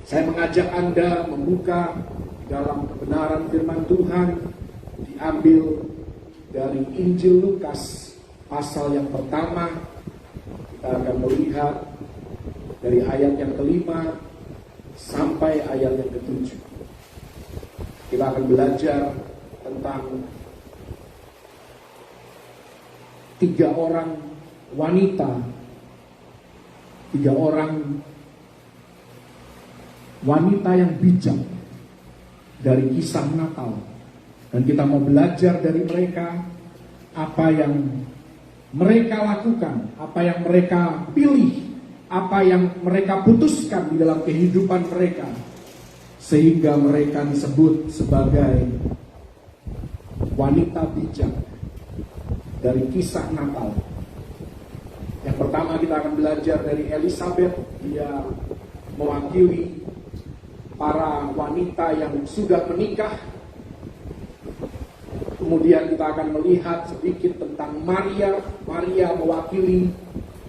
Saya mengajak Anda membuka dalam kebenaran firman Tuhan, diambil dari Injil Lukas pasal yang pertama. Kita akan melihat dari ayat yang kelima sampai ayat yang ketujuh. Kita akan belajar tentang 3 orang wanita, 3 orang wanita yang bijak dari kisah Natal. Dan kita mau belajar dari mereka apa yang mereka lakukan, apa yang mereka pilih, apa yang mereka putuskan di dalam kehidupan mereka, sehingga mereka disebut sebagai wanita bijak dari kisah Natal. Yang pertama kita akan belajar dari Elizabeth. Dia mewakili para wanita yang sudah menikah. Kemudian kita akan melihat sedikit tentang Maria. Maria mewakili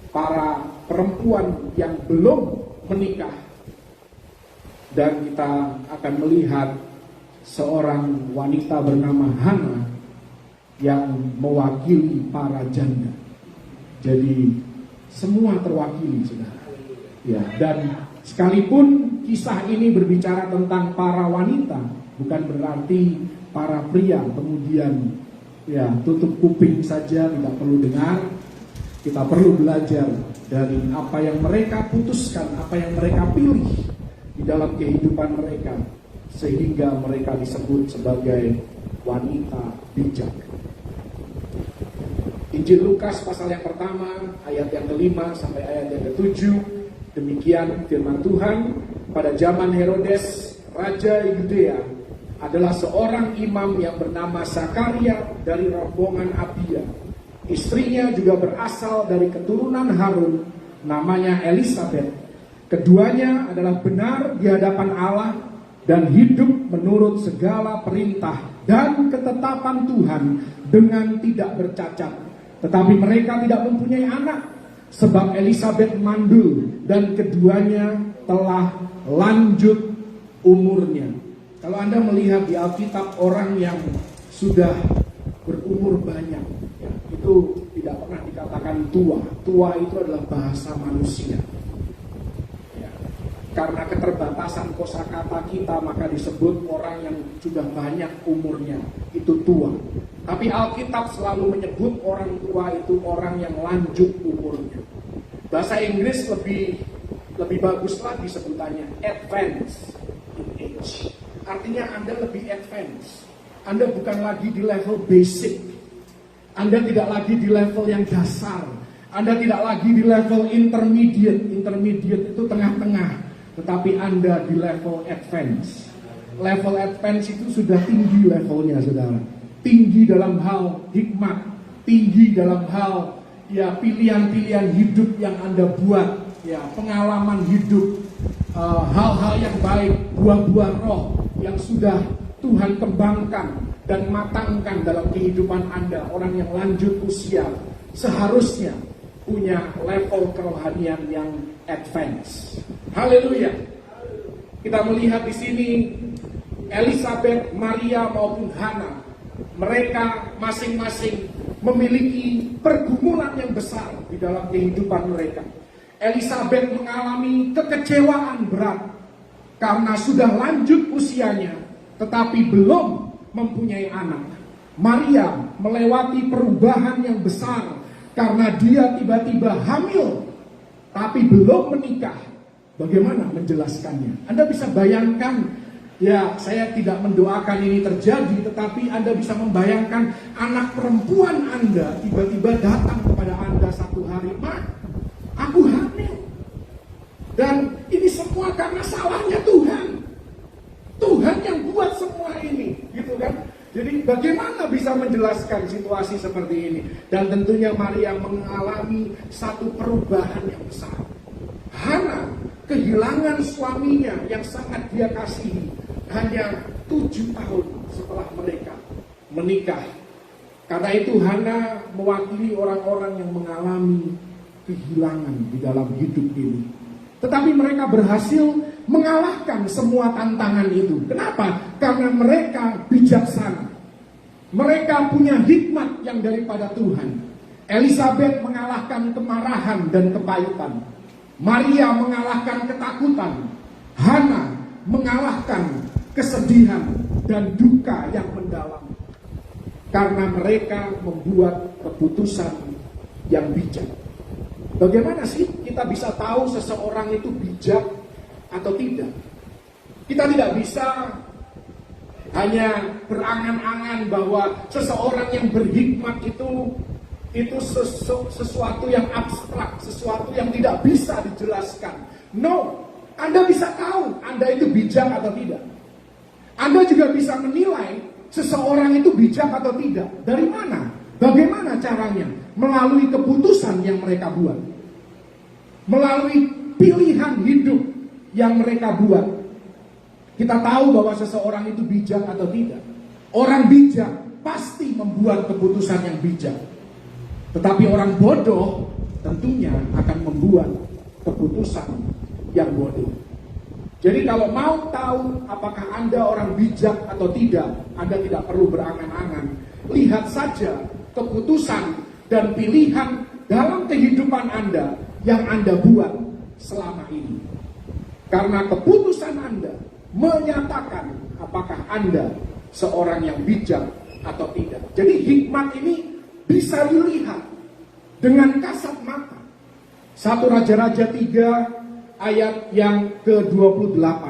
para perempuan yang belum menikah. Dan kita akan melihat seorang wanita bernama Hana yang mewakili para janda. Jadi semua terwakili, saudara. Ya, dan sekalipun kisah ini berbicara tentang para wanita, bukan berarti para pria kemudian ya tutup kuping saja, tidak perlu dengar. Kita perlu belajar dari apa yang mereka putuskan, apa yang mereka pilih di dalam kehidupan mereka, sehingga mereka disebut sebagai wanita bijak. Injil Lukas pasal yang pertama, ayat yang kelima sampai ayat yang ketujuh. Demikian firman Tuhan. Pada zaman Herodes, Raja Yudea, adalah seorang imam yang bernama Zakaria dari rombongan Abia. Istrinya juga berasal dari keturunan Harun, namanya Elizabeth. Keduanya adalah benar di hadapan Allah dan hidup menurut segala perintah dan ketetapan Tuhan dengan tidak bercacat. Tetapi mereka tidak mempunyai anak, sebab Elizabeth mandul dan keduanya telah lanjut umurnya. Kalau Anda melihat di Alkitab orang yang sudah berumur banyak, ya, itu tidak pernah dikatakan tua. Tua itu adalah bahasa manusia. Ya, karena keterbatasan kosakata kita, maka disebut orang yang sudah banyak umurnya itu tua. Tapi Alkitab selalu menyebut orang tua itu orang yang lanjut umurnya. Bahasa Inggris lebih bagus lagi sebutannya, advance in age. Artinya Anda lebih advance. Anda bukan lagi di level basic. Anda tidak lagi di level yang dasar. Anda tidak lagi di level intermediate. Intermediate itu tengah-tengah. Tetapi Anda di level advance. Level advance itu sudah tinggi levelnya, saudara. Tinggi dalam hal hikmat. Tinggi dalam hal ya pilihan-pilihan hidup yang Anda buat. Ya, pengalaman hidup. Hal-hal yang baik. Buah-buah roh yang sudah Tuhan kembangkan dan matangkan dalam kehidupan Anda. Orang yang lanjut usia seharusnya punya level kerohanian yang advance. Haleluya. Kita melihat di sini Elizabeth, Maria maupun Hana, mereka masing-masing memiliki pergumulan yang besar di dalam kehidupan mereka. Elizabeth mengalami kekecewaan berat karena sudah lanjut usianya, tetapi belum mempunyai anak. Maria melewati perubahan yang besar karena dia tiba-tiba hamil, tapi belum menikah. Bagaimana menjelaskannya? Anda bisa bayangkan, ya saya tidak mendoakan ini terjadi, tetapi Anda bisa membayangkan anak perempuan Anda tiba-tiba datang kepada Anda satu hari, "Ma, aku hamil." Dan ini semua karena salahnya Tuhan. Tuhan yang buat semua ini, gitu kan? Jadi bagaimana bisa menjelaskan situasi seperti ini? Dan tentunya Maria mengalami satu perubahan yang besar. Hana kehilangan suaminya yang sangat dia kasihi hanya 7 tahun setelah mereka menikah. Karena itu Hana mewakili orang-orang yang mengalami kehilangan di dalam hidup ini. Tetapi mereka berhasil mengalahkan semua tantangan itu. Kenapa? Karena mereka bijaksana. Mereka punya hikmat yang daripada Tuhan. Elizabeth mengalahkan kemarahan dan kepahitan. Maria mengalahkan ketakutan. Hana mengalahkan kesedihan dan duka yang mendalam. Karena mereka membuat keputusan yang bijak. Bagaimana sih kita bisa tahu seseorang itu bijak atau tidak? Kita tidak bisa hanya berangan-angan bahwa seseorang yang berhikmat itu sesuatu yang abstrak, sesuatu yang tidak bisa dijelaskan. No, Anda bisa tahu Anda itu bijak atau tidak. Anda juga bisa menilai seseorang itu bijak atau tidak. Dari mana? Bagaimana caranya? Melalui keputusan yang mereka buat. Melalui pilihan hidup yang mereka buat. Kita tahu bahwa seseorang itu bijak atau tidak. Orang bijak pasti membuat keputusan yang bijak. Tetapi orang bodoh tentunya akan membuat keputusan yang bodoh. Jadi kalau mau tahu apakah Anda orang bijak atau tidak, Anda tidak perlu berangan-angan. Lihat saja keputusan dan pilihan dalam kehidupan Anda yang Anda buat selama ini. Karena keputusan Anda menyatakan apakah Anda seorang yang bijak atau tidak. Jadi hikmat ini bisa dilihat dengan kasat mata. 1 Raja-Raja 3 ayat yang ke-28.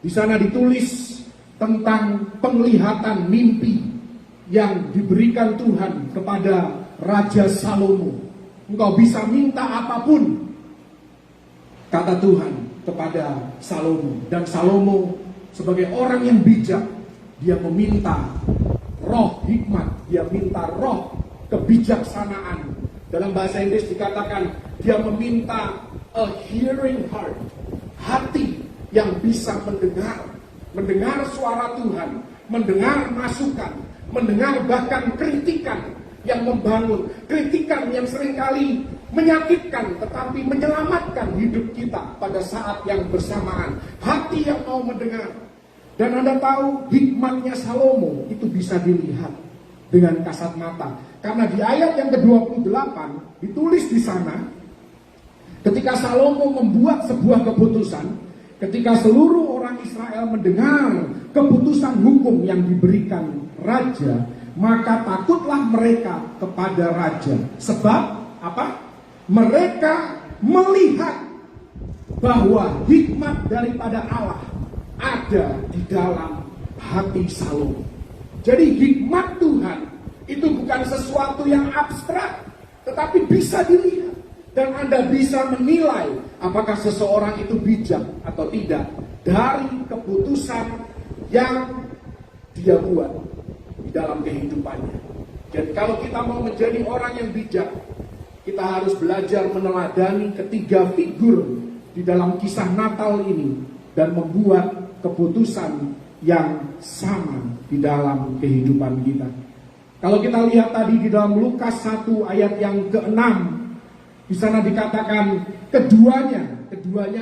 Di sana ditulis tentang penglihatan mimpi yang diberikan Tuhan kepada Raja Salomo. Engkau bisa minta apapun, kata Tuhan kepada Salomo. Dan Salomo sebagai orang yang bijak, dia meminta roh hikmat, dia minta roh kebijaksanaan. Dalam bahasa Inggris dikatakan dia meminta a hearing heart, hati yang bisa mendengar suara Tuhan, mendengar masukan, mendengar bahkan kritikan yang membangun, kritikan yang seringkali menyakitkan tetapi menyelamatkan hidup kita pada saat yang bersamaan. Hati yang mau mendengar. Dan Anda tahu hikmatnya Salomo itu bisa dilihat dengan kasat mata. Karena di ayat yang ke-28 ditulis di sana, ketika Salomo membuat sebuah keputusan, ketika seluruh orang Israel mendengar keputusan hukum yang diberikan raja, maka takutlah mereka kepada raja. Sebab apa? Mereka melihat bahwa hikmat daripada Allah ada di dalam hati Salomo. Jadi hikmat Tuhan itu bukan sesuatu yang abstrak, tetapi bisa dilihat. Dan Anda bisa menilai apakah seseorang itu bijak atau tidak dari keputusan yang dia buat di dalam kehidupannya. Dan kalau kita mau menjadi orang yang bijak, kita harus belajar meneladani ketiga figur di dalam kisah Natal ini dan membuat keputusan yang sama di dalam kehidupan kita. Kalau kita lihat tadi di dalam Lukas 1 ayat yang ke-6, di sana dikatakan keduanya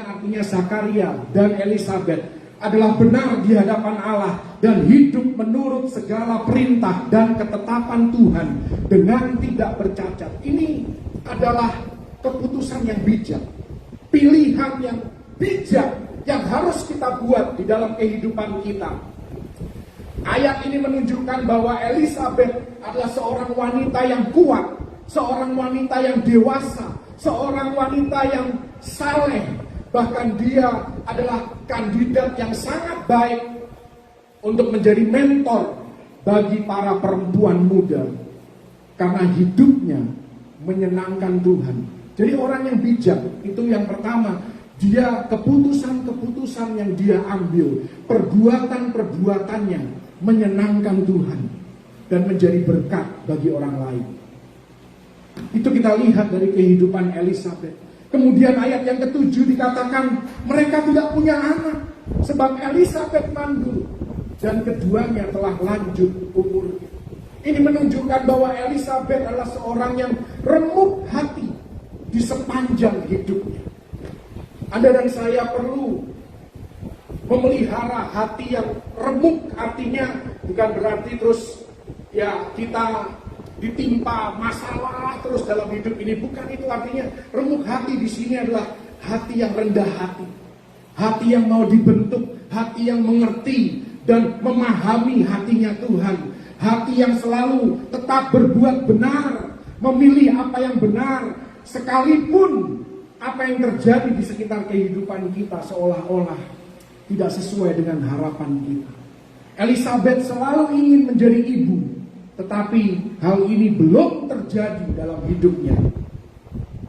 artinya Zakaria dan Elizabeth adalah benar di hadapan Allah dan hidup menurut segala perintah dan ketetapan Tuhan dengan tidak bercacat. Ini adalah keputusan yang bijak, pilihan yang bijak yang harus kita buat di dalam kehidupan kita. Ayat ini menunjukkan bahwa Elizabeth adalah seorang wanita yang kuat, seorang wanita yang dewasa, seorang wanita yang saleh. Bahkan dia adalah kandidat yang sangat baik untuk menjadi mentor bagi para perempuan muda. Karena hidupnya menyenangkan Tuhan. Jadi orang yang bijak itu yang pertama, dia keputusan-keputusan yang dia ambil, perbuatan-perbuatannya menyenangkan Tuhan dan menjadi berkat bagi orang lain. Itu kita lihat dari kehidupan Elizabeth. Kemudian ayat yang ke-7 dikatakan mereka tidak punya anak sebab Elizabeth mandul dan keduanya telah lanjut umurnya. Ini menunjukkan bahwa Elizabeth adalah seorang yang remuk hati di sepanjang hidupnya. Anda dan saya perlu memelihara hati yang remuk. Artinya bukan berarti terus ya kita ditimpa masalah terus dalam hidup ini, bukan itu artinya. Remuk hati di sini adalah hati yang rendah hati, hati yang mau dibentuk, hati yang mengerti dan memahami hatinya Tuhan, hati yang selalu tetap berbuat benar, memilih apa yang benar, sekalipun apa yang terjadi di sekitar kehidupan kita seolah-olah tidak sesuai dengan harapan kita. Elizabeth selalu ingin menjadi ibu, tetapi hal ini belum terjadi dalam hidupnya.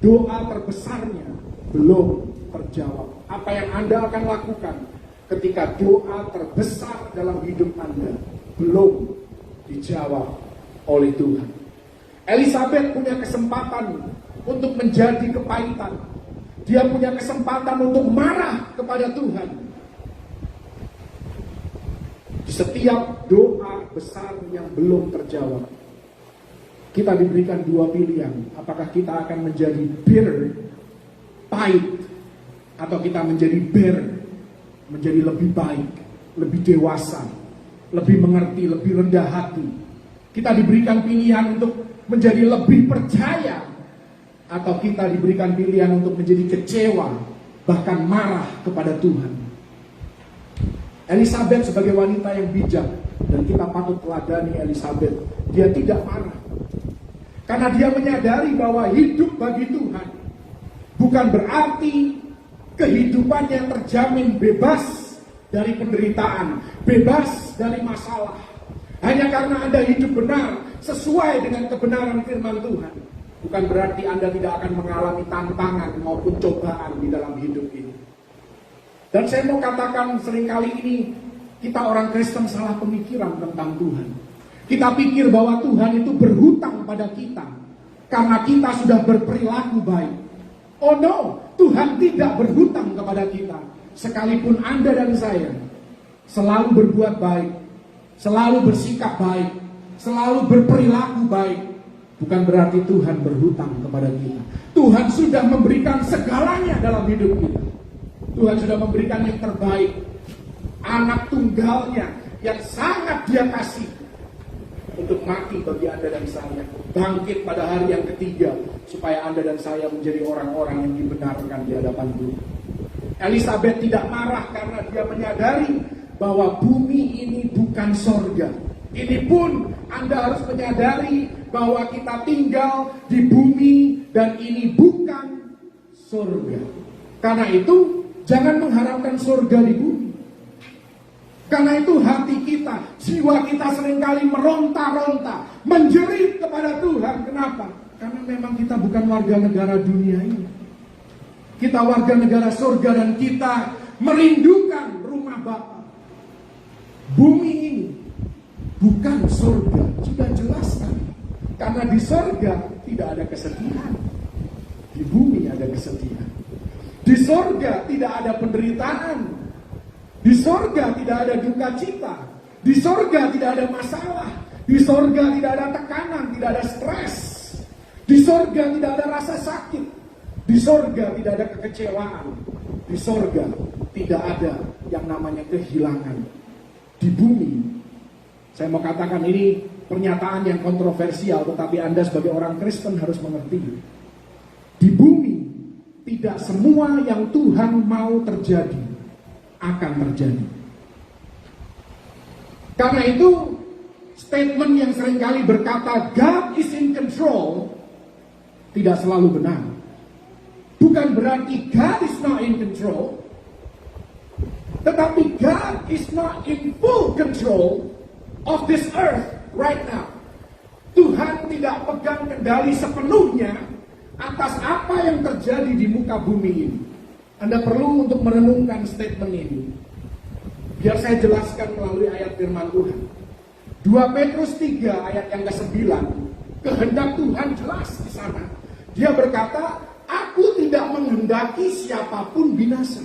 Doa terbesarnya belum terjawab. Apa yang Anda akan lakukan ketika doa terbesar dalam hidup Anda belum dijawab oleh Tuhan? Elizabeth punya kesempatan untuk menjadi kepahitan. Dia punya kesempatan untuk marah kepada Tuhan. Setiap doa besar yang belum terjawab, kita diberikan dua pilihan. Apakah kita akan menjadi bitter, pahit, atau kita menjadi bear, menjadi lebih baik, lebih dewasa, lebih mengerti, lebih rendah hati. Kita diberikan pilihan untuk menjadi lebih percaya, atau kita diberikan pilihan untuk menjadi kecewa, bahkan marah kepada Tuhan. Elizabeth sebagai wanita yang bijak, dan kita patut teladani Elizabeth, dia tidak marah. Karena dia menyadari bahwa hidup bagi Tuhan bukan berarti kehidupannya terjamin bebas dari penderitaan, bebas dari masalah. Hanya karena Anda hidup benar sesuai dengan kebenaran firman Tuhan, bukan berarti Anda tidak akan mengalami tantangan maupun cobaan di dalam hidup ini. Dan saya mau katakan, seringkali ini kita orang Kristen salah pemikiran tentang Tuhan. Kita pikir bahwa Tuhan itu berhutang pada kita karena kita sudah berperilaku baik. Oh no, Tuhan tidak berhutang kepada kita. Sekalipun Anda dan saya selalu berbuat baik, selalu bersikap baik, selalu berperilaku baik, bukan berarti Tuhan berhutang kepada kita. Tuhan sudah memberikan segalanya dalam hidup kita. Tuhan sudah memberikan yang terbaik, anak tunggalnya yang sangat dia kasih untuk mati bagi Anda dan saya, bangkit pada hari yang ketiga supaya Anda dan saya menjadi orang-orang yang dibenarkan di hadapan Tuhan. Elizabeth tidak marah karena dia menyadari bahwa bumi ini bukan sorga. Ini pun Anda harus menyadari bahwa kita tinggal di bumi dan ini bukan sorga. Karena itu jangan mengharapkan surga di bumi. Karena itu hati kita, jiwa kita seringkali meronta-ronta, menjerit kepada Tuhan. Kenapa? Karena memang kita bukan warga negara dunia ini. Kita warga negara surga dan kita merindukan rumah Bapa. Bumi ini bukan surga, sudah jelas kan? Karena di surga tidak ada kesedihan, di bumi ada kesedihan. Di sorga tidak ada penderitaan. Di sorga tidak ada duka cita. Di sorga tidak ada masalah. Di sorga tidak ada tekanan, tidak ada stres. Di sorga tidak ada rasa sakit. Di sorga tidak ada kekecewaan. Di sorga tidak ada yang namanya kehilangan. Di bumi, saya mau katakan ini pernyataan yang kontroversial, tetapi Anda sebagai orang Kristen harus mengerti. Di bumi, tidak semua yang Tuhan mau terjadi akan terjadi. Karena itu statement yang seringkali berkata God is in control tidak selalu benar. Bukan berarti God is not in control, tetapi God is not in full control of this earth right now. Tuhan tidak pegang kendali sepenuhnya atas apa yang terjadi di muka bumi ini. Anda perlu untuk merenungkan statement ini. Biar saya jelaskan melalui ayat firman Tuhan. 2 Petrus 3 ayat yang ke-9. Kehendak Tuhan jelas di sana. Dia berkata, aku tidak menghendaki siapapun binasa.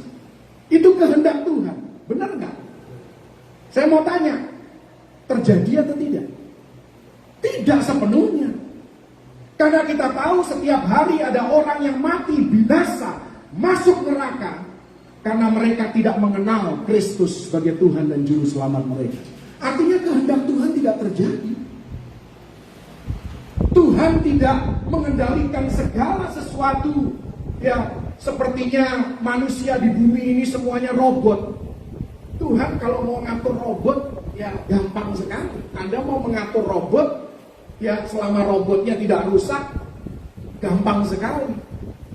Itu kehendak Tuhan. Benar nggak? Saya mau tanya, terjadi atau tidak? Tidak sepenuhnya. Karena kita tahu setiap hari ada orang yang mati binasa, masuk neraka. karena mereka tidak mengenal Kristus sebagai Tuhan dan Juru Selamat mereka. Artinya kehendak Tuhan tidak terjadi. Tuhan tidak mengendalikan segala sesuatu. Ya, sepertinya manusia di bumi ini semuanya robot. Tuhan kalau mau ngatur robot, ya gampang sekali. Anda mau mengatur robot, ya selama robotnya tidak rusak, gampang sekali.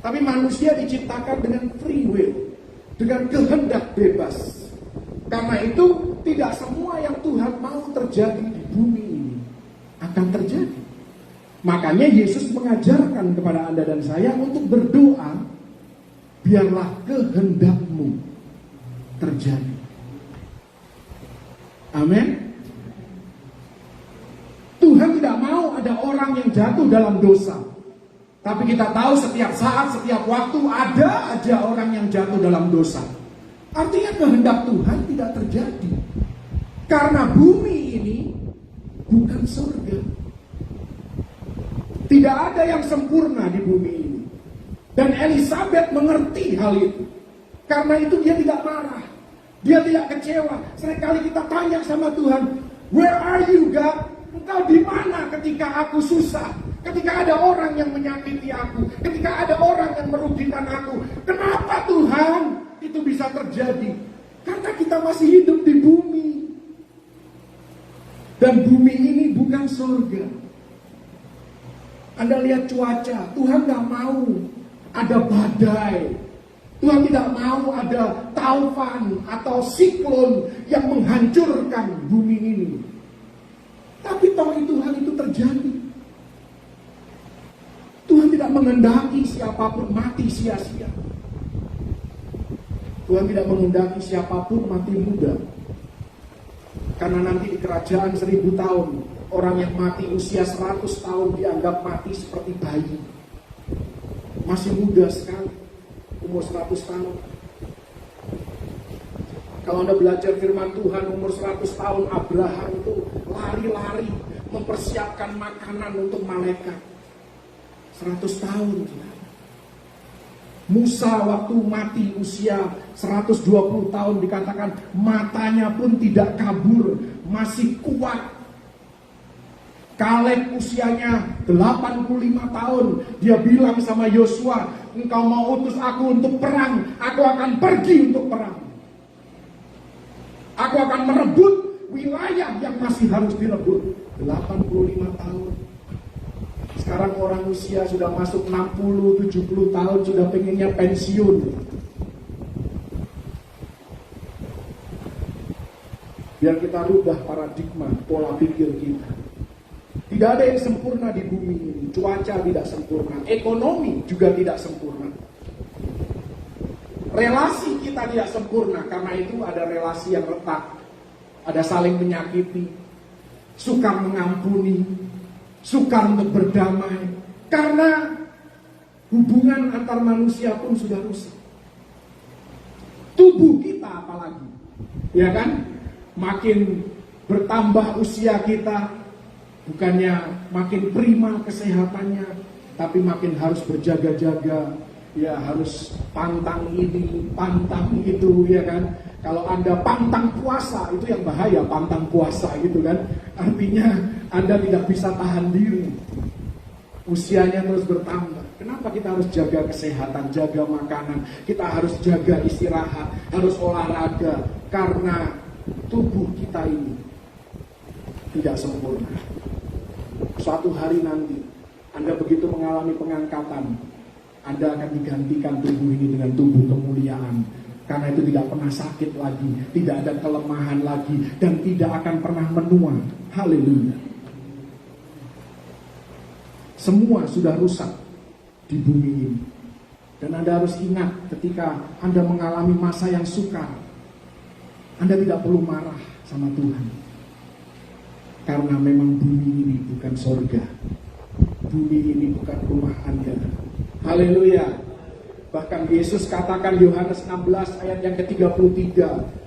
Tapi manusia diciptakan dengan free will, dengan kehendak bebas. Karena itu tidak semua yang Tuhan mau terjadi di bumi ini akan terjadi. Makanya Yesus mengajarkan kepada Anda dan saya untuk berdoa, biarlah kehendak-Mu terjadi. Amin. Tuhan tidak mau ada orang yang jatuh dalam dosa. Tapi kita tahu setiap saat, setiap waktu ada aja orang yang jatuh dalam dosa. Artinya kehendak Tuhan tidak terjadi. Karena bumi ini bukan surga. Tidak ada yang sempurna di bumi ini. Dan Elizabeth mengerti hal itu. Karena itu dia tidak marah. Dia tidak kecewa. Seringkali kita tanya sama Tuhan, "Where are you, God? Engkau di mana ketika aku susah? Ketika ada orang yang menyakiti aku, ketika ada orang yang merugikan aku. Kenapa Tuhan itu bisa terjadi?" Karena kita masih hidup di bumi. Dan bumi ini bukan surga. Anda lihat cuaca, Tuhan gak mau ada badai. Tuhan tidak mau ada taufan atau siklon yang menghancurkan bumi ini. Tapi toh itu hal itu terjadi. Tuhan tidak mengendaki siapapun mati sia-sia. Tuhan tidak mengendaki siapapun mati muda. Karena nanti di kerajaan 1000 tahun, orang yang mati usia 100 tahun dianggap mati seperti bayi. Masih muda sekali, umur 100 tahun. Kalau Anda belajar firman Tuhan, umur 100 tahun Abraham itu lari-lari mempersiapkan makanan untuk malaikat. 100 tahun. Musa waktu mati usia 120 tahun dikatakan matanya pun tidak kabur, masih kuat. Kaleb usianya 85 tahun, dia bilang sama Yosua, "Engkau mau utus aku untuk perang, aku akan pergi untuk perang. Aku akan merebut wilayah yang masih harus direbut." 85 tahun. Sekarang orang usia sudah masuk 60-70 tahun, sudah pengennya pensiun. Biar kita rubah paradigma, pola pikir kita. Tidak ada yang sempurna di bumi ini. Cuaca tidak sempurna, ekonomi juga tidak sempurna. Relasi kita tidak sempurna, karena itu ada relasi yang retak. Ada saling menyakiti, sukar mengampuni, sukar untuk berdamai. Karena hubungan antar manusia pun sudah rusak. Tubuh kita apalagi, ya kan? Makin bertambah usia kita, bukannya makin prima kesehatannya, tapi makin harus berjaga-jaga. Ya harus pantang ini, pantang itu, ya kan? Kalau Anda pantang puasa, itu yang bahaya, pantang puasa gitu kan. Artinya Anda tidak bisa tahan diri. Usianya terus bertambah. Kenapa kita harus jaga kesehatan, jaga makanan? Kita harus jaga istirahat, harus olahraga. Karena tubuh kita ini tidak sempurna. Suatu hari nanti, Anda begitu mengalami pengangkatan, Anda akan digantikan tubuh ini dengan tubuh kemuliaan. Karena itu tidak pernah sakit lagi, tidak ada kelemahan lagi, dan tidak akan pernah menua. Haleluya. Semua sudah rusak di bumi ini. Dan Anda harus ingat ketika Anda mengalami masa yang sukar, Anda tidak perlu marah sama Tuhan. Karena memang bumi ini bukan surga. Bumi ini bukan rumah Anda. Haleluya. Bahkan Yesus katakan Yohanes 16 ayat yang ke-33,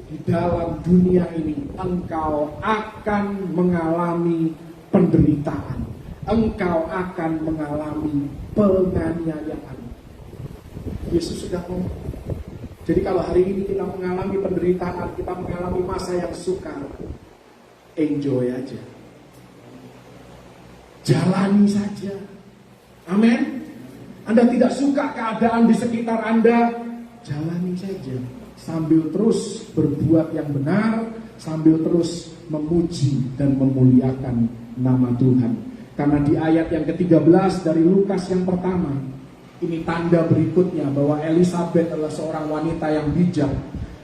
di dalam dunia ini engkau akan mengalami penderitaan. Engkau akan mengalami penganiayaan. Yesus sudah ngomong. Jadi kalau hari ini kita mengalami penderitaan, kita mengalami masa yang sukar, enjoy aja. Jalani saja. Amin. Anda tidak suka keadaan di sekitar Anda, jalani saja. Sambil terus berbuat yang benar, sambil terus memuji dan memuliakan nama Tuhan. Karena di ayat yang ke-13 dari Lukas yang pertama, ini tanda berikutnya bahwa Elisabet adalah seorang wanita yang bijak.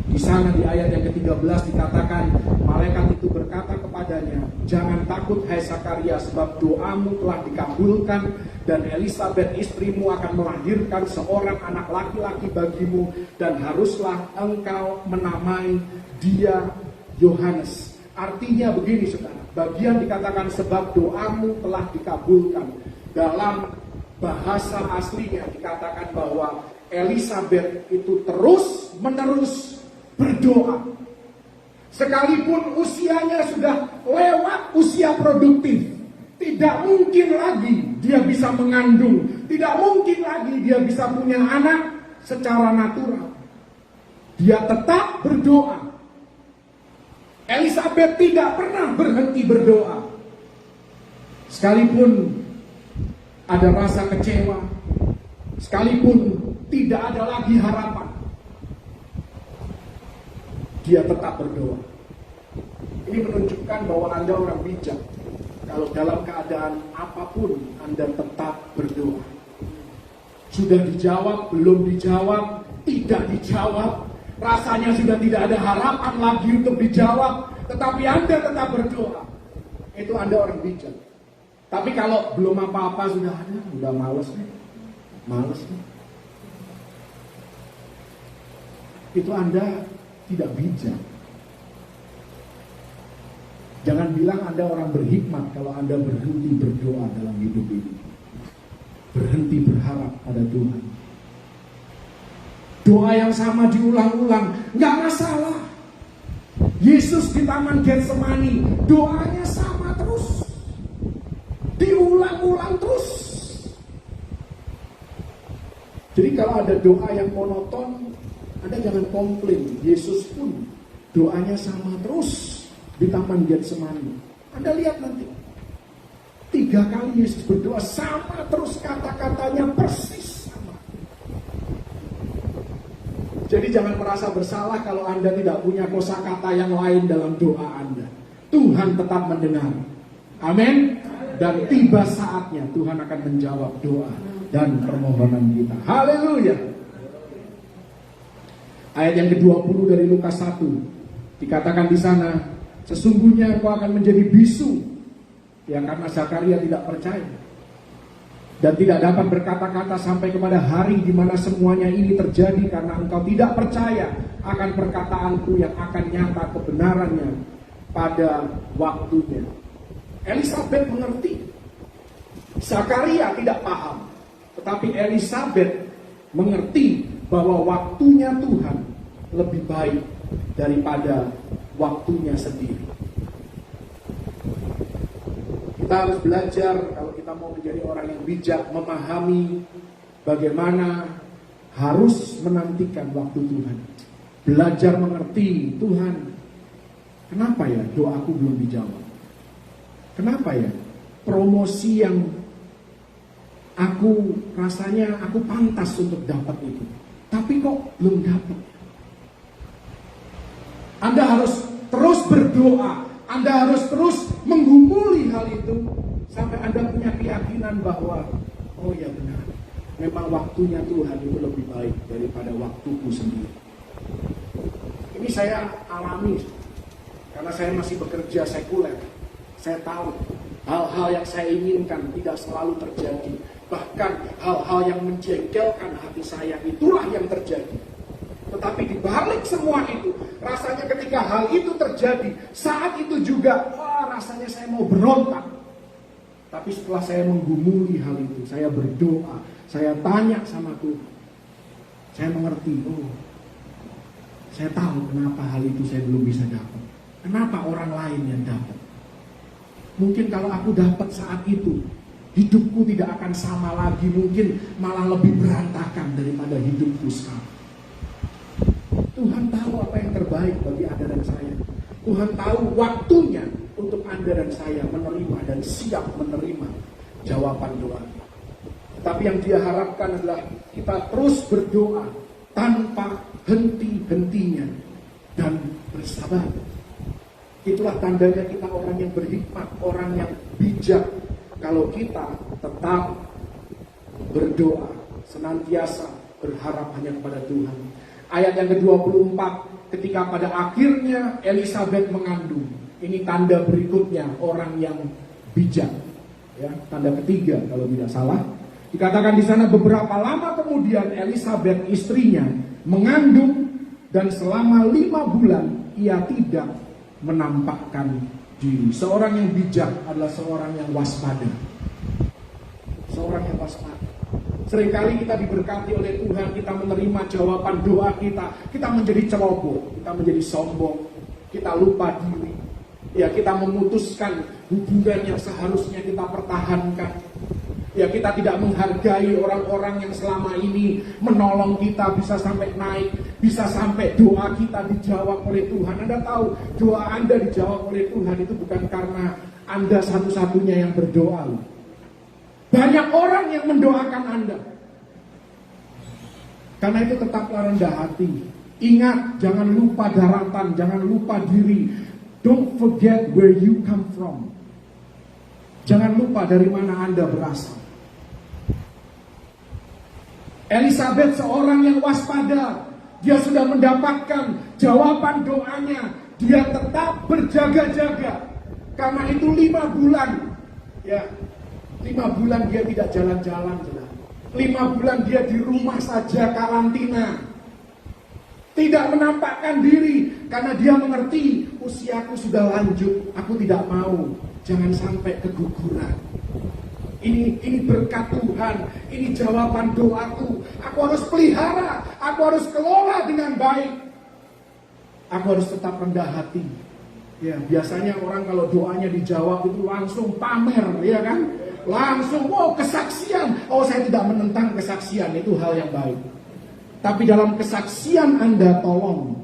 Di sana di ayat yang ke-13 dikatakan, malaikat itu berkata kepadanya, jangan takut hai Sakaria, sebab doamu telah dikabulkan, dan Elisabet istrimu akan melahirkan seorang anak laki-laki bagimu, dan haruslah engkau menamai dia Yohanes. Artinya begini saudara, bagian dikatakan sebab doamu telah dikabulkan. Dalam bahasa aslinya dikatakan bahwa Elisabet itu terus menerus berdoa. Sekalipun usianya sudah lewat usia produktif, tidak mungkin lagi dia bisa mengandung, tidak mungkin lagi dia bisa punya anak secara natural. Dia tetap berdoa. Elisabet tidak pernah berhenti berdoa. Sekalipun ada rasa kecewa, sekalipun tidak ada lagi harapan, dia tetap berdoa. Ini menunjukkan bahwa Anda orang bijak. Kalau dalam keadaan apapun Anda tetap berdoa. Sudah dijawab, belum dijawab, tidak dijawab, rasanya sudah tidak ada harapan lagi untuk dijawab, tetapi Anda tetap berdoa. Itu Anda orang bijak. Tapi kalau belum apa-apa sudah ada, udah males nih. Males nih. Itu Anda tidak bijak. Jangan bilang Anda orang berhikmat kalau Anda berhenti berdoa dalam hidup ini. Berhenti berharap pada Tuhan. Doa yang sama diulang-ulang, nggak masalah. Yesus di Taman Getsemani, doanya sama terus. Diulang-ulang terus. Jadi kalau ada doa yang monoton, Anda jangan komplain. Yesus pun doanya sama terus di Taman Getsemani. Anda lihat nanti, 3 kali Yesus berdoa sama terus, kata-katanya persis sama. Jadi jangan merasa bersalah kalau Anda tidak punya kosakata yang lain dalam doa Anda. Tuhan tetap mendengar. Amin. Dan tiba saatnya Tuhan akan menjawab doa dan permohonan kita. Haleluya. Ayat yang ke-20 dari Lukas 1 dikatakan di sana, sesungguhnya engkau akan menjadi bisu. Ya, karena Zakaria tidak percaya dan tidak dapat berkata-kata sampai kepada hari di mana semuanya ini terjadi, karena engkau tidak percaya akan perkataanku yang akan nyata kebenarannya pada waktunya. Elisabet mengerti. Zakaria tidak paham, tetapi Elisabet mengerti bahwa waktunya Tuhan lebih baik daripada waktunya sendiri. Kita harus belajar kalau kita mau menjadi orang yang bijak, memahami bagaimana harus menantikan waktu Tuhan. Belajar mengerti, Tuhan, kenapa ya doaku belum dijawab? Kenapa ya promosi yang aku rasanya aku pantas untuk dapat itu, tapi kok belum dapat? Anda harus terus berdoa, Anda harus terus menggumuli hal itu sampai Anda punya keyakinan bahwa oh ya benar, memang waktunya Tuhan itu lebih baik daripada waktuku sendiri. Ini saya alami karena saya masih bekerja sekuler. Saya tahu hal-hal yang saya inginkan tidak selalu terjadi. Bahkan hal-hal yang menjengkelkan hati saya itulah yang terjadi. Tetapi di balik semua itu, rasanya ketika hal itu terjadi, saat itu juga, wah rasanya saya mau berontak. Tapi setelah saya menggumuli hal itu, saya berdoa, saya tanya sama Tuhan, saya mengerti, oh saya tahu kenapa hal itu saya belum bisa dapat. Kenapa orang lain yang dapat? Mungkin kalau aku dapat saat itu, hidupku tidak akan sama lagi, mungkin malah lebih berantakan daripada hidupku sekarang. Tuhan tahu apa yang terbaik bagi Anda dan saya. Tuhan tahu waktunya untuk Anda dan saya menerima dan siap menerima jawaban doa. Tapi yang Dia harapkan adalah kita terus berdoa tanpa henti-hentinya dan bersabar. Itulah tandanya kita orang yang berhikmat, orang yang bijak. Kalau kita tetap berdoa, senantiasa berharap hanya kepada Tuhan. Ayat yang ke-24, ketika pada akhirnya Elisabet mengandung. Ini tanda berikutnya orang yang bijak. Ya, tanda ketiga kalau tidak salah. Dikatakan di sana beberapa lama kemudian Elisabet istrinya mengandung dan selama 5 bulan ia tidak menampakkan diri. Seorang yang bijak adalah seorang yang waspada. Seorang yang waspada. Seringkali kita diberkati oleh Tuhan, kita menerima jawaban doa kita menjadi ceroboh, kita menjadi sombong, kita lupa diri. Ya, kita memutuskan hubungan yang seharusnya kita pertahankan. Ya, kita tidak menghargai orang-orang yang selama ini menolong kita bisa sampai naik, bisa sampai doa kita dijawab oleh Tuhan. Anda tahu, doa Anda dijawab oleh Tuhan itu bukan karena Anda satu-satunya yang berdoa. Banyak orang yang mendoakan Anda. Karena itu tetaplah rendah hati. Ingat, jangan lupa daratan, jangan lupa diri. Don't forget where you come from. Jangan lupa dari mana Anda berasal. Elisabet seorang yang waspada. Dia sudah mendapatkan jawaban doanya. Dia tetap berjaga-jaga. Karena itu 5 bulan. Ya, 5 bulan dia tidak jalan-jalan. 5 bulan dia di rumah saja karantina. Tidak menampakkan diri. Karena dia mengerti usiaku sudah lanjut. Aku tidak mau. Jangan sampai keguguran. Ini berkat Tuhan. Ini jawaban doaku. Aku harus pelihara. Aku harus kelola dengan baik. Aku harus tetap rendah hati. Ya, biasanya orang kalau doanya dijawab itu langsung pamer, ya kan? Langsung, kesaksian. Saya tidak menentang kesaksian. Itu hal yang baik. Tapi dalam kesaksian Anda tolong.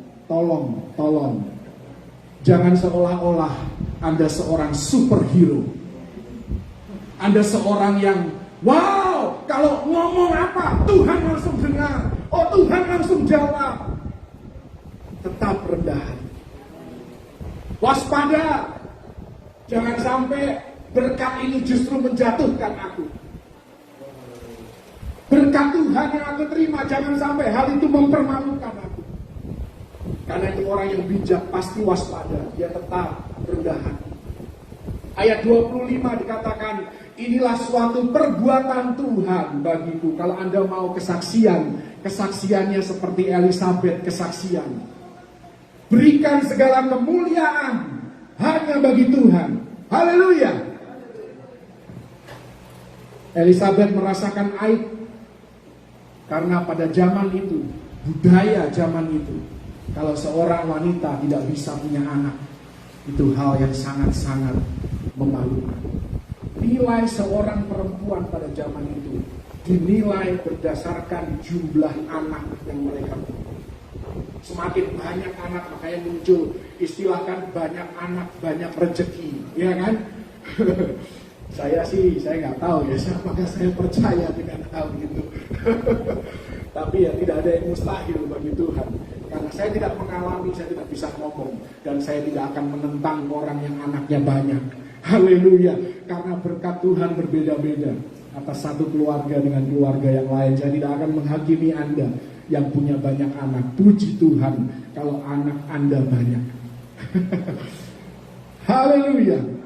Jangan seolah-olah Anda seorang superhero. Anda seorang yang, kalau ngomong apa, Tuhan langsung dengar. Tuhan langsung jawab. Tetap rendah hati. Waspada. Jangan sampai berkat ini justru menjatuhkan aku. Berkat Tuhan yang aku terima, jangan sampai hal itu mempermalukan aku. Karena itu orang yang bijak pasti waspada. Dia tetap rendah hati. Ayat 25 dikatakan, inilah suatu perbuatan Tuhan bagiku. Kalau Anda mau kesaksiannya seperti Elisabet kesaksian. Berikan segala kemuliaan hanya bagi Tuhan. Haleluya. Elisabet merasakan aib. Karena pada zaman itu, budaya zaman itu, kalau seorang wanita tidak bisa punya anak, itu hal yang sangat-sangat memalukan. Nilai seorang perempuan pada zaman itu dinilai berdasarkan jumlah anak yang mereka punya. Semakin banyak anak, makanya muncul istilahkan banyak anak banyak rezeki, ya kan? Saya nggak tahu ya, apakah saya percaya dengan hal itu. Tapi ya tidak ada yang mustahil bagi Tuhan. Karena saya tidak mengalami, saya tidak bisa ngomong. Dan saya tidak akan menentang orang yang anaknya banyak. Haleluya. Karena berkat Tuhan berbeda-beda. Atas satu keluarga dengan keluarga yang lain. Saya tidak akan menghakimi Anda yang punya banyak anak. Puji Tuhan kalau anak Anda banyak. Haleluya.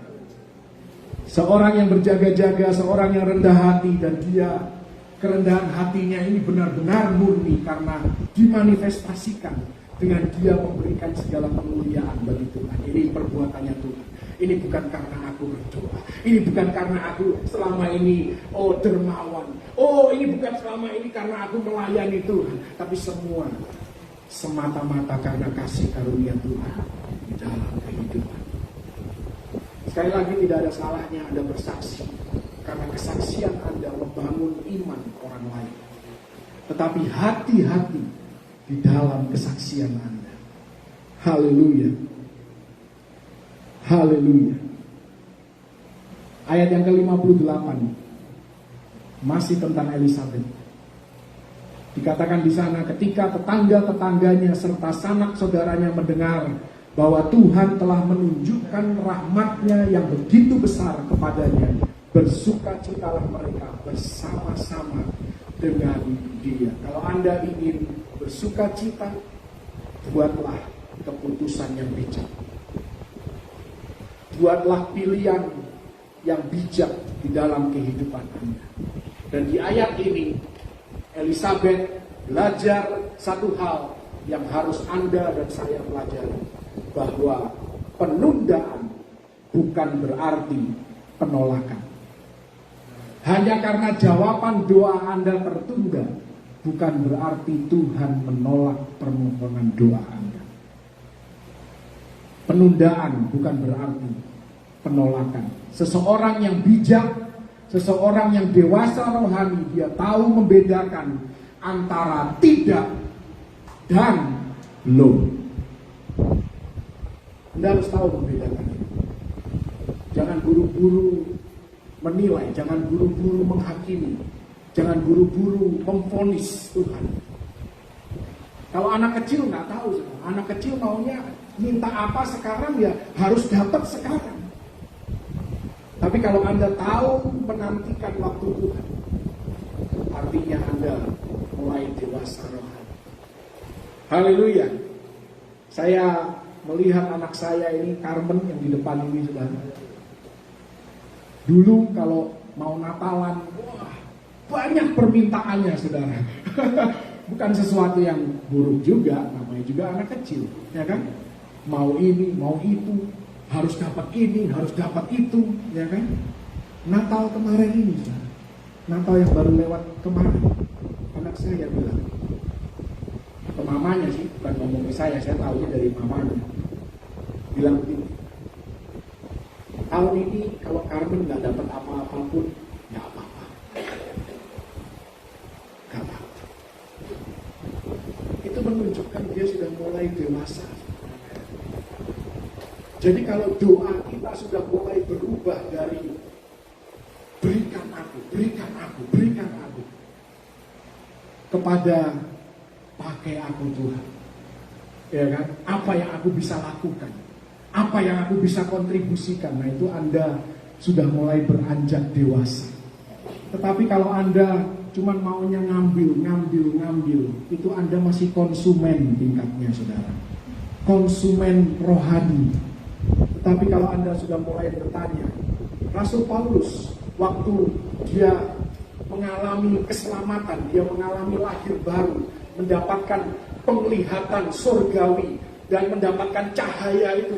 Seorang yang berjaga-jaga, seorang yang rendah hati, dan dia kerendahan hatinya ini benar-benar murni karena dimanifestasikan dengan dia memberikan segala kemuliaan bagi Tuhan. Ini perbuatannya Tuhan. Ini bukan karena aku berdoa. Ini bukan karena aku selama ini dermawan. Ini bukan selama ini karena aku melayani Tuhan. Tapi semua semata-mata karena kasih karunia Tuhan di dalam kehidupan. Sekali lagi tidak ada salahnya Anda bersaksi. Karena kesaksian Anda membangun iman orang lain. Tetapi hati-hati di di dalam kesaksian Anda. Haleluya. Haleluya. Ayat yang ke-58 masih tentang Elisabet. Dikatakan di sana, ketika tetangga-tetangganya serta sanak saudaranya mendengar bahwa Tuhan telah menunjukkan rahmat-Nya yang begitu besar kepadanya, bersukacitalah mereka bersama-sama dengan dia. Kalau Anda ingin bersukacita, buatlah keputusan yang bijak. Buatlah pilihan yang bijak di dalam kehidupan Anda. Dan di ayat ini, Elisabet belajar satu hal yang harus Anda dan saya pelajari, bahwa penundaan bukan berarti penolakan. Hanya karena jawaban doa Anda tertunda, bukan berarti Tuhan menolak permohonan doa Anda. Penundaan bukan berarti penolakan. Seseorang yang bijak, seseorang yang dewasa rohani, dia tahu membedakan antara tidak dan belum. Anda harus tahu membedakan. Jangan buru-buru menilai, jangan buru-buru menghakimi, jangan buru-buru memvonis Tuhan. Kalau anak kecil nggak tahu, anak kecil maunya minta apa sekarang ya harus dapat sekarang. Tapi kalau Anda tahu menantikan waktu Tuhan, artinya Anda mulai dewasa rohani. Haleluya. Saya melihat anak saya ini, Carmen yang di depan ini, saudara. Dulu kalau mau Natalan, wah, banyak permintaannya, saudara. Bukan sesuatu yang buruk juga, namanya juga anak kecil, ya kan? Mau ini, mau itu, harus dapat ini, harus dapat itu, ya kan? Natal kemarin ini, saudara. Natal yang baru lewat kemarin, anak saya bilang ke mamanya sih, bukan ngomong ke saya tahunya dari mamanya. Bilang begini, tahun ini kalau Carmen nggak dapat apa-apa pun, nggak apa-apa. Nggak apa-apa. Itu menunjukkan dia sudah mulai dewasa. Jadi kalau doa kita sudah mulai berubah dari berikan aku, berikan aku, berikan aku, kepada pakai aku Tuhan, ya kan? Apa yang aku bisa lakukan, apa yang aku bisa kontribusikan. Nah itu Anda sudah mulai beranjak dewasa. Tetapi kalau Anda cuma maunya ngambil, itu Anda masih konsumen tingkatnya, saudara. Konsumen rohani. Tapi kalau Anda sudah mulai bertanya, Rasul Paulus waktu dia mengalami keselamatan, dia mengalami lahir baru, mendapatkan penglihatan surgawi dan mendapatkan cahaya itu.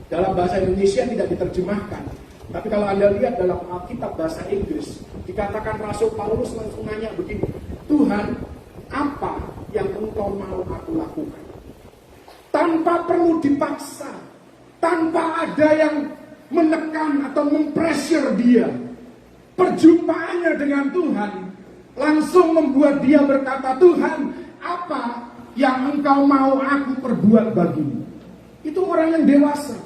Dalam bahasa Indonesia tidak diterjemahkan, tapi kalau Anda lihat dalam Alkitab bahasa Inggris, dikatakan Rasul Paulus langsung nanya begini, Tuhan, apa yang Engkau mau aku lakukan? Tanpa perlu dipaksa, tanpa ada yang menekan atau mempressure dia. Perjumpaannya dengan Tuhan langsung membuat dia berkata, Tuhan, apa yang Engkau mau aku perbuat bagimu? Itu orang yang dewasa.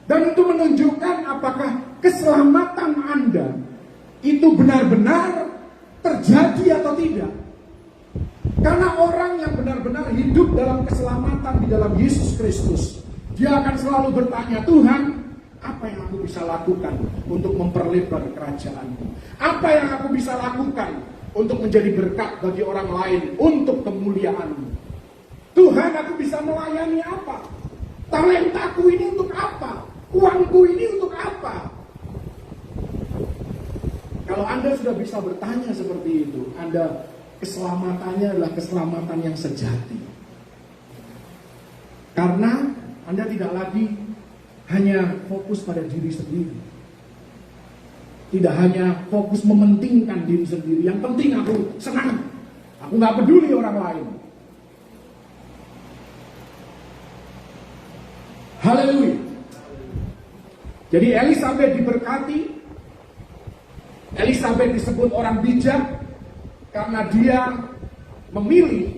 Dan itu menunjukkan apakah keselamatan Anda itu benar-benar terjadi atau tidak. Karena orang yang benar-benar hidup dalam keselamatan di dalam Yesus Kristus, dia akan selalu bertanya, Tuhan, apa yang aku bisa lakukan untuk memperlebar kerajaan-Mu? Apa yang aku bisa lakukan untuk menjadi berkat bagi orang lain untuk kemuliaan-Mu? Tuhan, aku bisa melayani apa? Talentaku ini untuk apa? Uangku ini untuk apa? Kalau Anda sudah bisa bertanya seperti itu, Anda keselamatannya adalah keselamatan yang sejati. Karena Anda tidak lagi hanya fokus pada diri sendiri. Tidak hanya fokus mementingkan diri sendiri. Yang penting aku senang. Aku gak peduli orang lain. Haleluya. Jadi Elisabet diberkati. Elisabet disebut orang bijak karena dia memilih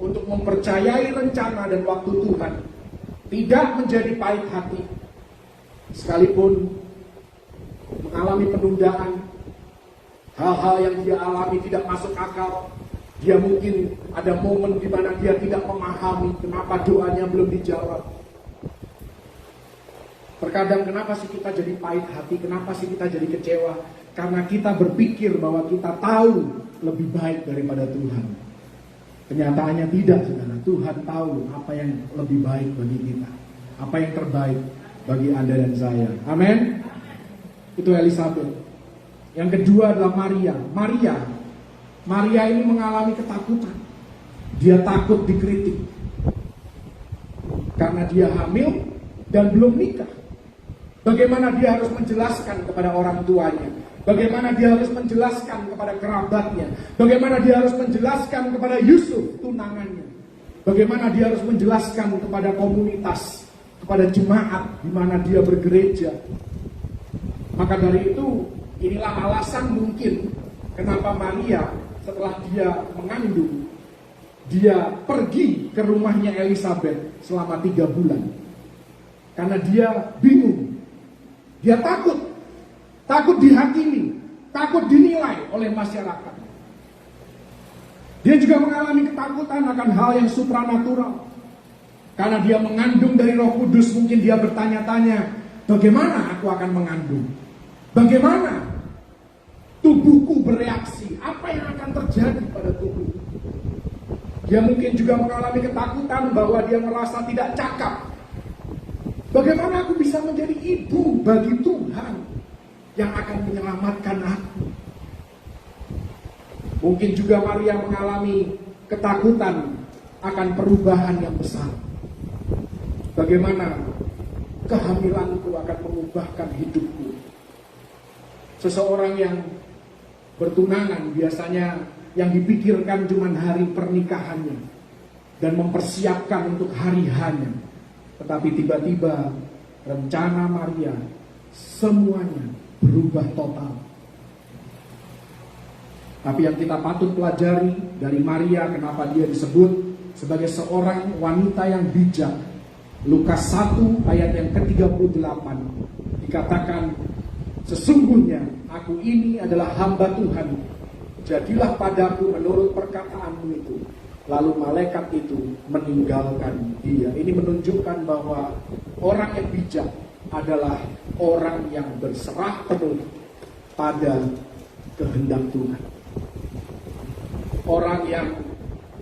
untuk mempercayai rencana dan waktu Tuhan, tidak menjadi pahit hati, sekalipun mengalami penundaan, hal-hal yang dia alami tidak masuk akal. Dia mungkin ada momen di mana dia tidak memahami kenapa doanya belum dijawab. Terkadang kenapa sih kita jadi pahit hati, kenapa sih kita jadi kecewa? Karena kita berpikir bahwa kita tahu lebih baik daripada Tuhan. Kenyataannya tidak, saudara. Tuhan tahu apa yang lebih baik bagi kita, apa yang terbaik bagi Anda dan saya. Amin. Itu Elisabet. Yang kedua adalah Maria. Maria ini mengalami ketakutan. Dia takut dikritik karena dia hamil dan belum nikah. Bagaimana dia harus menjelaskan kepada orang tuanya? Bagaimana dia harus menjelaskan kepada kerabatnya? Bagaimana dia harus menjelaskan kepada Yusuf, tunangannya? Bagaimana dia harus menjelaskan kepada komunitas, kepada jemaat di mana dia bergereja? Maka dari itu, inilah alasan mungkin kenapa Maria setelah dia mengandung, dia pergi ke rumahnya Elisabet selama 3 bulan. Karena dia bingung. Dia takut dihakimi, takut dinilai oleh masyarakat. Dia juga mengalami ketakutan akan hal yang supranatural. Karena dia mengandung dari Roh Kudus, mungkin dia bertanya-tanya, bagaimana aku akan mengandung? Bagaimana tubuhku bereaksi? Apa yang akan terjadi pada tubuh? Dia mungkin juga mengalami ketakutan bahwa dia merasa tidak cakap. Bagaimana aku bisa menjadi ibu bagi Tuhan yang akan menyelamatkan aku? Mungkin juga Maria mengalami ketakutan akan perubahan yang besar. Bagaimana kehamilanku akan mengubahkan hidupku? Seseorang yang bertunangan biasanya yang dipikirkan cuma hari pernikahannya dan mempersiapkan untuk hari hanya. Tetapi tiba-tiba rencana Maria semuanya berubah total. Tapi yang kita patut pelajari dari Maria, kenapa dia disebut sebagai seorang wanita yang bijak. Lukas 1 ayat yang ke-38 dikatakan, sesungguhnya aku ini adalah hamba Tuhan, jadilah padaku menurut perkataanmu itu. Lalu malaikat itu meninggalkan dia. Ini menunjukkan bahwa orang yang bijak adalah orang yang berserah penuh pada kehendak Tuhan. Orang yang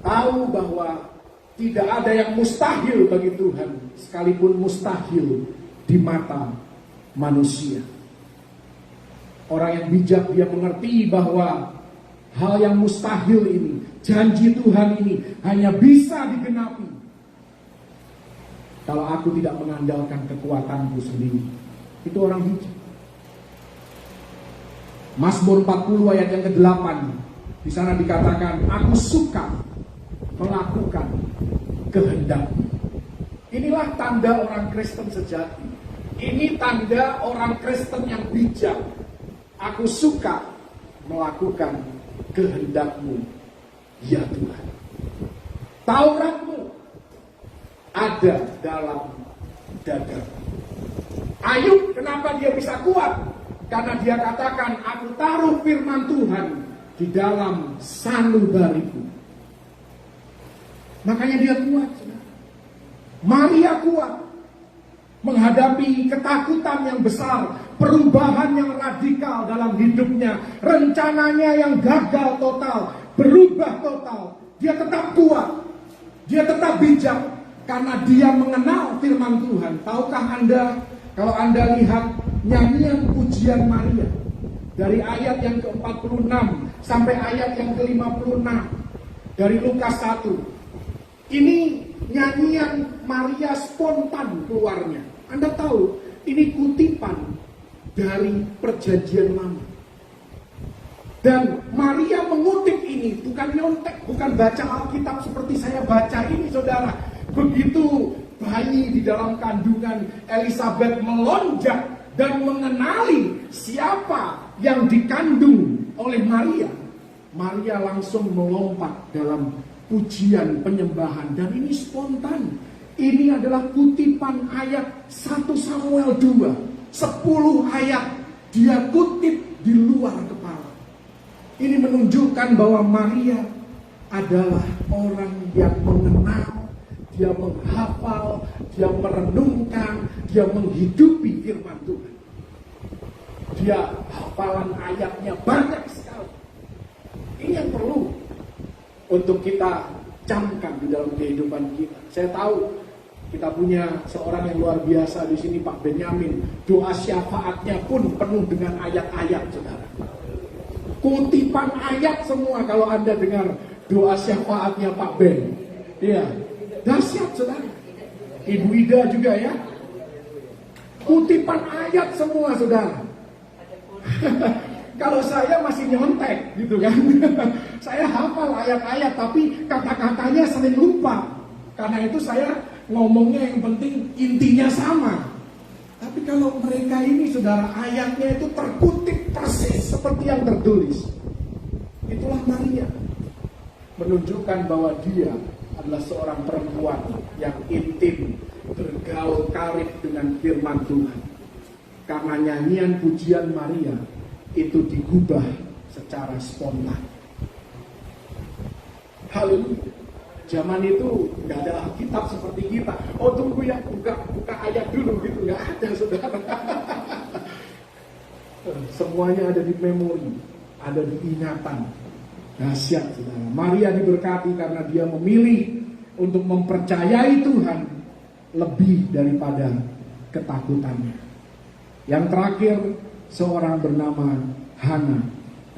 tahu bahwa tidak ada yang mustahil bagi Tuhan, sekalipun mustahil di mata manusia. Orang yang bijak, dia mengerti bahwa hal yang mustahil ini, janji Tuhan ini hanya bisa digenapi kalau aku tidak mengandalkan kekuatanku sendiri. Itu orang bijak. Mazmur 40 ayat yang ke-8, di sana dikatakan, aku suka melakukan kehendak-Mu. Inilah tanda orang Kristen sejati. Ini tanda orang Kristen yang bijak. Aku suka melakukan kehendak-Mu, ya Tuhan. Taurat-Mu ada dalam dadaku. Ayub, kenapa dia bisa kuat? Karena dia katakan, aku taruh firman Tuhan di dalam sanubariku. Makanya dia kuat. Maria kuat menghadapi ketakutan yang besar, perubahan yang radikal dalam hidupnya, rencananya yang gagal total, berubah total. Dia tetap kuat, dia tetap bijak, karena dia mengenal firman Tuhan. Tahukah Anda, kalau Anda lihat nyanyian pujian Maria, dari ayat yang ke-46 sampai ayat yang ke-56, dari Lukas 1, ini nyanyian Maria spontan keluarnya. Anda tahu, ini kutipan dari Perjanjian Lama. Dan Maria mengutip ini, bukan nyontek, bukan baca Alkitab seperti saya baca ini, saudara. Begitu bayi di dalam kandungan Elisabet melonjak dan mengenali siapa yang dikandung oleh Maria, Maria langsung melompat dalam pujian penyembahan. Dan ini spontan. Ini adalah kutipan ayat 1 Samuel 2. 10 ayat dia kutip di luar kepala. Ini menunjukkan bahwa Maria adalah orang yang mengenal, dia menghafal, dia merenungkan, dia menghidupi firman Tuhan. Dia hafalan ayatnya banyak sekali. Ini yang perlu untuk kita camkan di dalam kehidupan kita. Saya tahu kita punya seorang yang luar biasa di sini, Pak Benyamin. Doa syafaatnya pun penuh dengan ayat-ayat, saudara. Kutipan ayat semua kalau Anda dengar doa syafaatnya Pak Ben. Iya, dahsyat, saudara. Ibu Ida juga ya. Kutipan ayat semua, saudara. Kalau saya masih nyontek gitu kan. Saya hafal ayat-ayat tapi kata-katanya sering lupa. Karena itu saya ngomongnya yang penting intinya sama. Tapi kalau mereka ini, saudara, ayatnya itu terkutip persis seperti yang tertulis. Itulah Maria. Menunjukkan bahwa dia adalah seorang perempuan yang intim, bergaul karib dengan firman Tuhan. Karena nyanyian pujian Maria itu digubah secara spontan. Haleluya. Zaman itu nggak ada Alkitab seperti kita. Oh tunggu ya, buka ayat dulu gitu, nggak ada, saudara. Semuanya ada di memori, ada di ingatan. Dahsyat, saudara. Maria diberkati karena dia memilih untuk mempercayai Tuhan lebih daripada ketakutannya. Yang terakhir, seorang bernama Hana.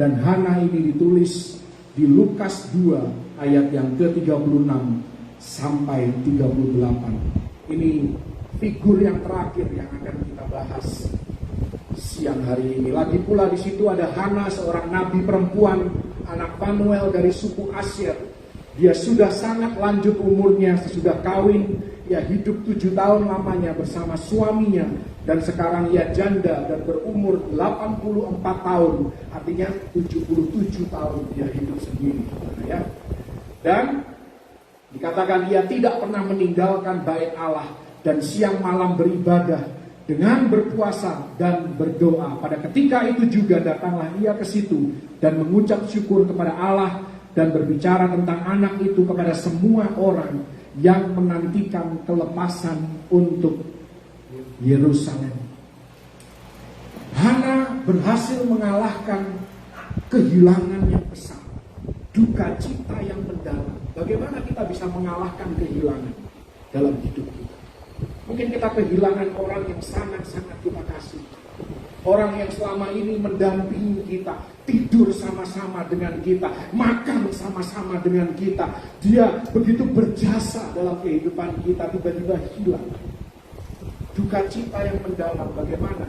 Dan Hana ini ditulis di Lukas 2 ayat yang ke-36 sampai 38. Ini figur yang terakhir yang akan kita bahas siang hari ini. Lagi pula di situ ada Hana, seorang nabi perempuan, anak Fanuel dari suku Asyer. Dia sudah sangat lanjut umurnya, sesudah kawin, ia hidup 7 tahun lamanya bersama suaminya. Dan sekarang ia janda dan berumur 84 tahun. Artinya 77 tahun dia hidup sendiri. Ya. Dan dikatakan ia tidak pernah meninggalkan bait Allah. Dan siang malam beribadah dengan berpuasa dan berdoa. Pada ketika itu juga datanglah ia ke situ dan mengucap syukur kepada Allah. Dan berbicara tentang anak itu kepada semua orang yang menantikan kelepasan untuk Yerusalem. Hana berhasil mengalahkan kehilangan yang besar, duka cita yang mendalam. Bagaimana kita bisa mengalahkan kehilangan dalam hidup kita? Mungkin kita kehilangan orang yang sangat-sangat kita kasih. Orang yang selama ini mendampingi kita, tidur sama-sama dengan kita, makan sama-sama dengan kita. Dia begitu berjasa dalam kehidupan kita, tiba-tiba hilang. Duka cita yang mendalam, bagaimana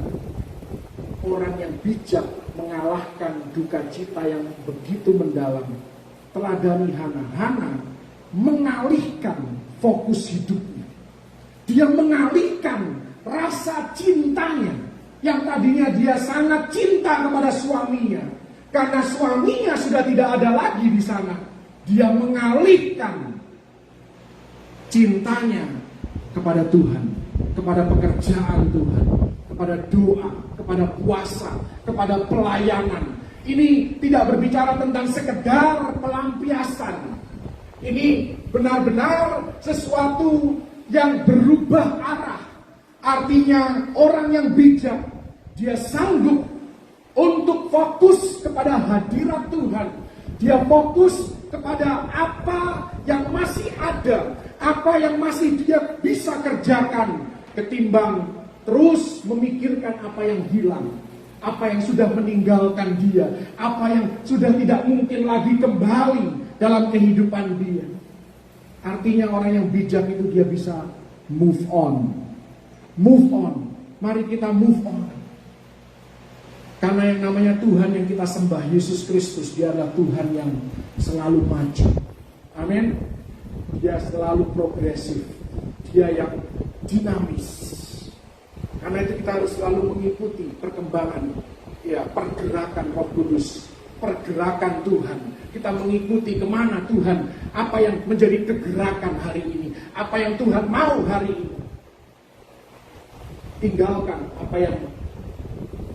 orang yang bijak mengalahkan duka cita yang begitu mendalam? Teladani Hana. Hana mengalihkan fokus hidupnya. Dia mengalihkan rasa cintanya. Yang tadinya dia sangat cinta kepada suaminya. Karena suaminya sudah tidak ada lagi di sana. Dia mengalihkan cintanya kepada Tuhan, kepada pekerjaan Tuhan, kepada doa, kepada puasa, kepada pelayanan. Ini tidak berbicara tentang sekedar pelampiasan. Ini benar-benar sesuatu yang berubah arah. Artinya orang yang bijak, dia sanggup untuk fokus kepada hadirat Tuhan. Dia fokus kepada apa yang masih ada, apa yang masih dia bisa kerjakan, ketimbang terus memikirkan apa yang hilang, apa yang sudah meninggalkan dia, apa yang sudah tidak mungkin lagi kembali dalam kehidupan dia. Artinya orang yang bijak itu dia bisa move on. Move on. Mari kita move on. Karena yang namanya Tuhan yang kita sembah, Yesus Kristus, dia adalah Tuhan yang selalu maju. Amin. Dia selalu progresif. Dia yang dinamis. Karena itu kita harus selalu mengikuti perkembangan, ya, pergerakan Roh Kudus pergerakan Tuhan. Kita mengikuti kemana Tuhan, apa yang menjadi kegerakan hari ini, apa yang Tuhan mau hari ini. Tinggalkan apa yang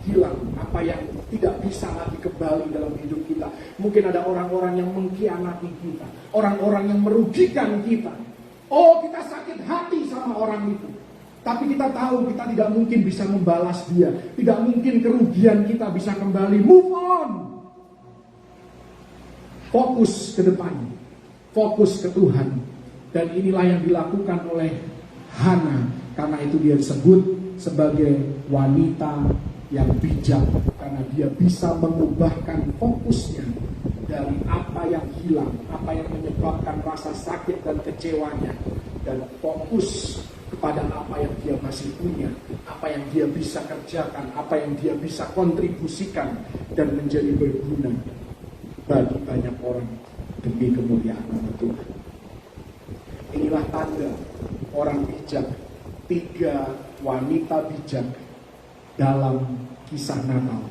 hilang, apa yang tidak bisa lagi kembali dalam hidup kita. Mungkin ada orang-orang yang mengkhianati kita, orang-orang yang merugikan kita. Oh, kita sakit hati sama orang itu. Tapi kita tahu kita tidak mungkin bisa membalas dia. Tidak mungkin kerugian kita bisa kembali. Move on. Fokus ke depan. Fokus ke Tuhan. Dan inilah yang dilakukan oleh Hana. Karena itu dia disebut sebagai wanita yang bijak. Karena dia bisa mengubahkan fokusnya dari apa yang hilang, apa yang menyebabkan rasa sakit dan kecewanya. Dan fokus kepada apa yang dia masih punya, apa yang dia bisa kerjakan, apa yang dia bisa kontribusikan dan menjadi berguna bagi banyak orang demi kemuliaan nama Tuhan. Inilah tanda orang bijak, 3 wanita bijak dalam kisah Natal.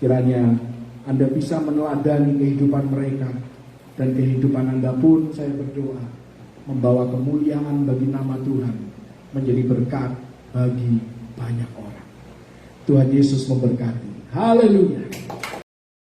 Kiranya Anda bisa meneladani kehidupan mereka, dan kehidupan Anda pun saya berdoa membawa kemuliaan bagi nama Tuhan, menjadi berkat bagi banyak orang. Tuhan Yesus memberkati. Haleluya.